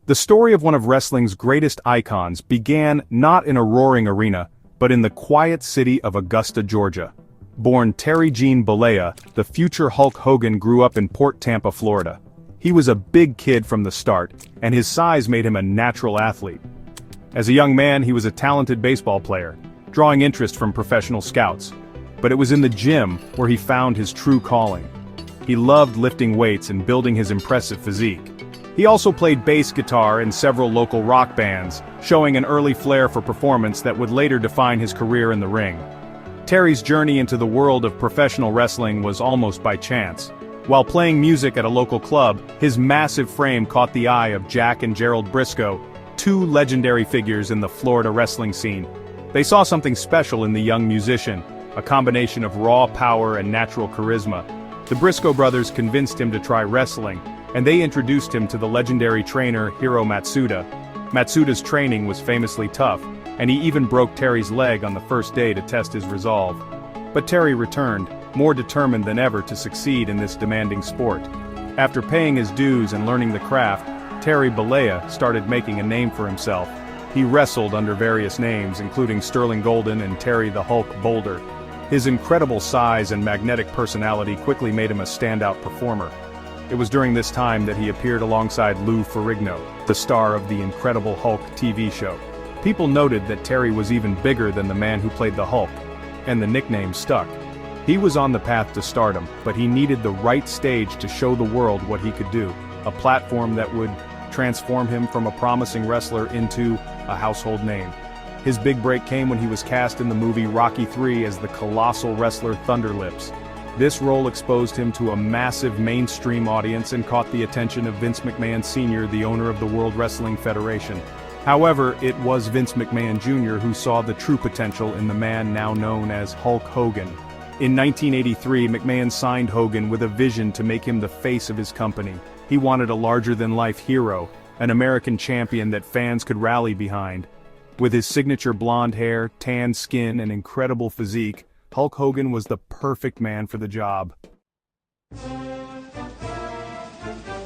The story of one of wrestling's greatest icons began not in a roaring arena, but in the quiet city of Augusta, Georgia. Born Terry Gene Bollea, the future Hulk Hogan grew up in Port Tampa, Florida. He was a big kid from the start, and his size made him a natural athlete. As a young man, he was a talented baseball player, drawing interest from professional scouts. But it was in the gym where he found his true calling. He loved lifting weights and building his impressive physique. He also played bass guitar in several local rock bands, showing an early flair for performance that would later define his career in the ring. Terry's journey into the world of professional wrestling was almost by chance. While playing music at a local club, his massive frame caught the eye of Jack and Gerald Briscoe, two legendary figures in the Florida wrestling scene. They saw something special in the young musician, a combination of raw power and natural charisma. The Briscoe brothers convinced him to try wrestling, and they introduced him to the legendary trainer Hiro Matsuda. Matsuda's training was famously tough, and he even broke Terry's leg on the first day to test his resolve. But Terry returned, more determined than ever to succeed in this demanding sport. After paying his dues and learning the craft, Terry Bollea started making a name for himself. He wrestled under various names, including Sterling Golden and Terry the Hulk Boulder. His incredible size and magnetic personality quickly made him a standout performer. It was during this time that he appeared alongside Lou Ferrigno, the star of the Incredible Hulk TV show. People noted that Terry was even bigger than the man who played the Hulk, and the nickname stuck. He was on the path to stardom, but he needed the right stage to show the world what he could do, a platform that would transform him from a promising wrestler into a household name. His big break came when he was cast in the movie Rocky III as the colossal wrestler Thunderlips. This role exposed him to a massive mainstream audience and caught the attention of Vince McMahon Sr., the owner of the World Wrestling Federation. However, it was Vince McMahon Jr. who saw the true potential in the man now known as Hulk Hogan. In 1983, McMahon signed Hogan with a vision to make him the face of his company. He wanted a larger-than-life hero, an American champion that fans could rally behind. With his signature blonde hair, tan skin, and incredible physique, Hulk Hogan was the perfect man for the job.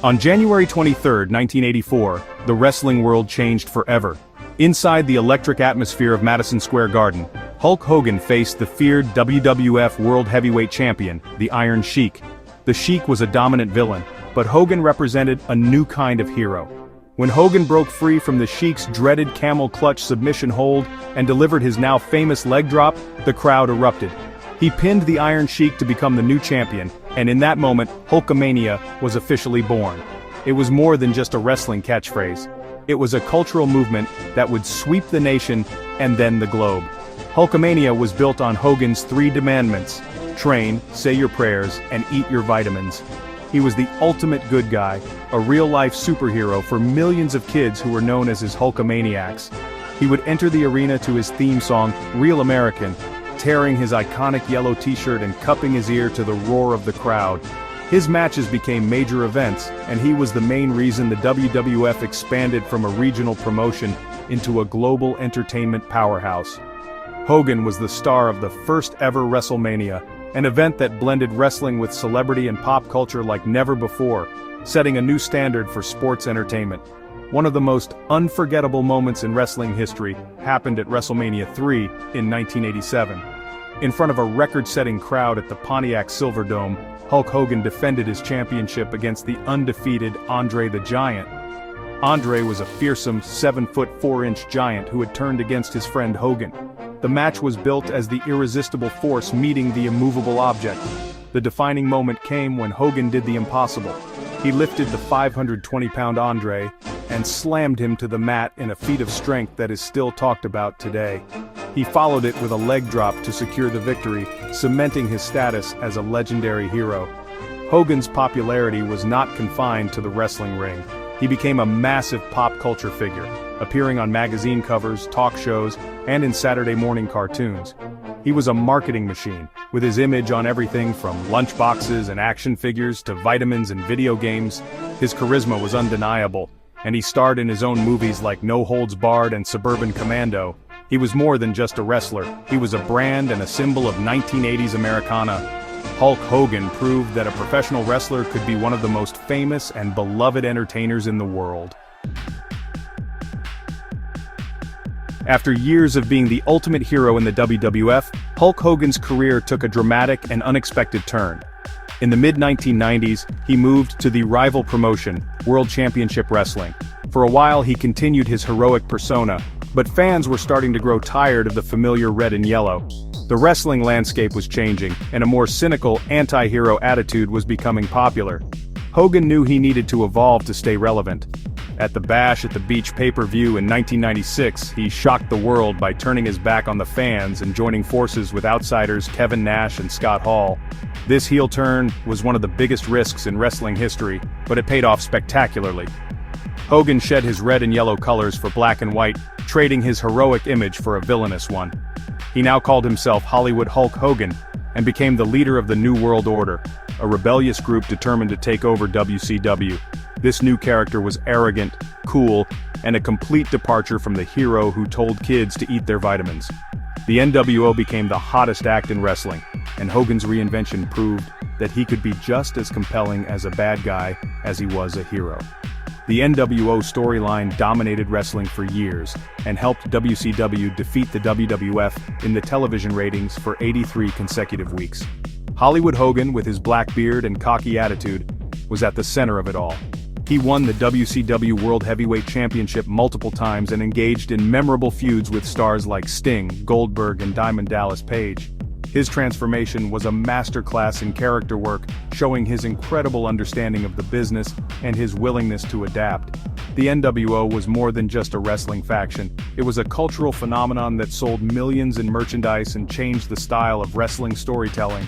On January 23, 1984, the wrestling world changed forever. Inside the electric atmosphere of Madison Square Garden, Hulk Hogan faced the feared WWF World Heavyweight Champion, the Iron Sheik. The Sheik was a dominant villain, but Hogan represented a new kind of hero. When Hogan broke free from the Sheik's dreaded camel clutch submission hold and delivered his now famous leg drop, the crowd erupted. He pinned the Iron Sheik to become the new champion, and in that moment, Hulkmania was officially born. It was more than just a wrestling catchphrase. It was a cultural movement that would sweep the nation and then the globe. Hulkmania was built on Hogan's 3 demandments: train, say your prayers, and eat your vitamins. He was the ultimate good guy, a real-life superhero for millions of kids who were known as his Hulkamaniacs. He would enter the arena to his theme song, Real American, tearing his iconic yellow t-shirt and cupping his ear to the roar of the crowd. His matches became major events, and he was the main reason the WWF expanded from a regional promotion into a global entertainment powerhouse. Hogan was the star of the first ever WrestleMania, an event that blended wrestling with celebrity and pop culture like never before, setting a new standard for sports entertainment. One of the most unforgettable moments in wrestling history happened at WrestleMania III in 1987. In front of a record-setting crowd at the Pontiac Silverdome, Hulk Hogan defended his championship against the undefeated Andre the Giant. Andre was a fearsome 7'4" giant who had turned against his friend Hogan. The match was built as the irresistible force meeting the immovable object. The defining moment came when Hogan did the impossible. He lifted the 520-pound Andre and slammed him to the mat in a feat of strength that is still talked about today. He followed it with a leg drop to secure the victory, cementing his status as a legendary hero. Hogan's popularity was not confined to the wrestling ring. He became a massive pop culture figure, appearing on magazine covers, talk shows, and in Saturday morning cartoons. He was a marketing machine, with his image on everything from lunchboxes and action figures to vitamins and video games. His charisma was undeniable, and he starred in his own movies like No Holds Barred and Suburban Commando. He was more than just a wrestler. He was a brand and a symbol of 1980s Americana. Hulk Hogan proved that a professional wrestler could be one of the most famous and beloved entertainers in the world. After years of being the ultimate hero in the WWF, Hulk Hogan's career took a dramatic and unexpected turn. In the mid-1990s, he moved to the rival promotion, World Championship Wrestling. For a while he continued his heroic persona, but fans were starting to grow tired of the familiar red and yellow. The wrestling landscape was changing, and a more cynical, anti-hero attitude was becoming popular. Hogan knew he needed to evolve to stay relevant. At the Bash at the Beach pay-per-view in 1996, he shocked the world by turning his back on the fans and joining forces with outsiders Kevin Nash and Scott Hall. This heel turn was one of the biggest risks in wrestling history, but it paid off spectacularly. Hogan shed his red and yellow colors for black and white, trading his heroic image for a villainous one. He now called himself Hollywood Hulk Hogan, and became the leader of the New World Order, a rebellious group determined to take over WCW. This new character was arrogant, cool, and a complete departure from the hero who told kids to eat their vitamins. The NWO became the hottest act in wrestling, and Hogan's reinvention proved that he could be just as compelling as a bad guy as he was a hero. The NWO storyline dominated wrestling for years, and helped WCW defeat the WWF in the television ratings for 83 consecutive weeks. Hollywood Hogan, with his black beard and cocky attitude, was at the center of it all. He won the WCW World Heavyweight Championship multiple times and engaged in memorable feuds with stars like Sting, Goldberg, and Diamond Dallas Page. His transformation was a masterclass in character work, showing his incredible understanding of the business and his willingness to adapt. The NWO was more than just a wrestling faction. It was a cultural phenomenon that sold millions in merchandise and changed the style of wrestling storytelling.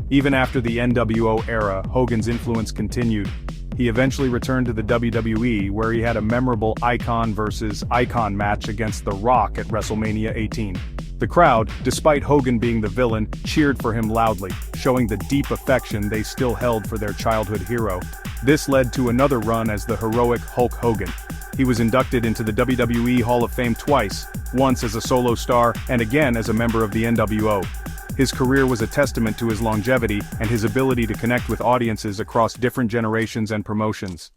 Even after the NWO era, Hogan's influence continued. He eventually returned to the WWE, where he had a memorable Icon versus Icon match against The Rock at WrestleMania 18. The crowd, despite Hogan being the villain, cheered for him loudly, showing the deep affection they still held for their childhood hero. This led to another run as the heroic Hulk Hogan. He was inducted into the WWE Hall of Fame twice, once as a solo star and again as a member of the NWO. His career was a testament to his longevity and his ability to connect with audiences across different generations and promotions.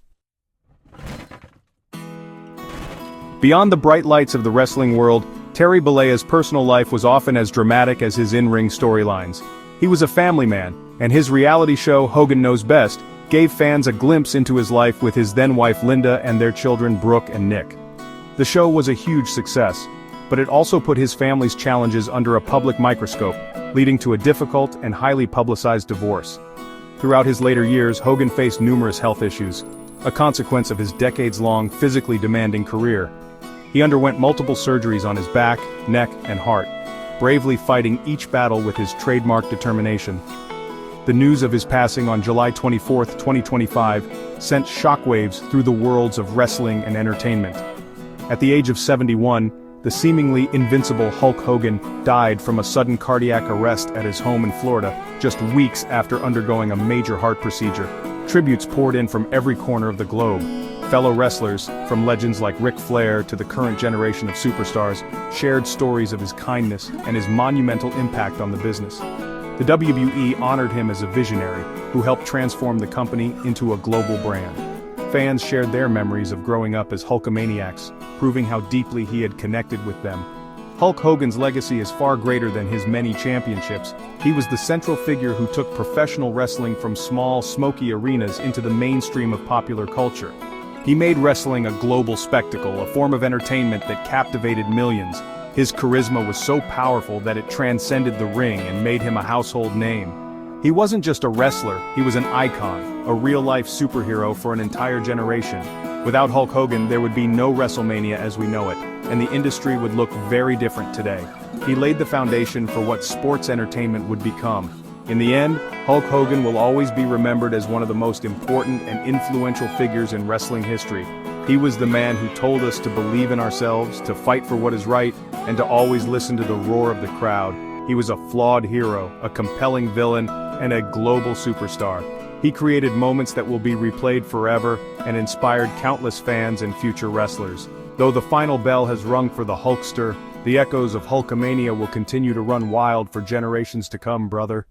Beyond the bright lights of the wrestling world, Terry Bollea's personal life was often as dramatic as his in-ring storylines. He was a family man, and his reality show, Hogan Knows Best, gave fans a glimpse into his life with his then-wife Linda and their children Brooke and Nick. The show was a huge success, but it also put his family's challenges under a public microscope, leading to a difficult and highly publicized divorce. Throughout his later years, Hogan faced numerous health issues, a consequence of his decades-long, physically demanding career. He underwent multiple surgeries on his back, neck, and heart, bravely fighting each battle with his trademark determination. The news of his passing on July 24, 2025, sent shockwaves through the worlds of wrestling and entertainment. At the age of 71, the seemingly invincible Hulk Hogan died from a sudden cardiac arrest at his home in Florida, just weeks after undergoing a major heart procedure. Tributes poured in from every corner of the globe. Fellow wrestlers, from legends like Ric Flair to the current generation of superstars, shared stories of his kindness and his monumental impact on the business. The WWE honored him as a visionary who helped transform the company into a global brand. Fans shared their memories of growing up as Hulkamaniacs, proving how deeply he had connected with them. Hulk Hogan's legacy is far greater than his many championships. He was the central figure who took professional wrestling from small, smoky arenas into the mainstream of popular culture. He made wrestling a global spectacle, a form of entertainment that captivated millions. His charisma was so powerful that it transcended the ring and made him a household name. He wasn't just a wrestler, he was an icon, a real-life superhero for an entire generation. Without Hulk Hogan, there would be no WrestleMania as we know it, and the industry would look very different today. He laid the foundation for what sports entertainment would become. In the end, Hulk Hogan will always be remembered as one of the most important and influential figures in wrestling history. He was the man who told us to believe in ourselves, to fight for what is right, and to always listen to the roar of the crowd. He was a flawed hero, a compelling villain, and a global superstar. He created moments that will be replayed forever and inspired countless fans and future wrestlers. Though the final bell has rung for the Hulkster, the echoes of Hulkamania will continue to run wild for generations to come, brother.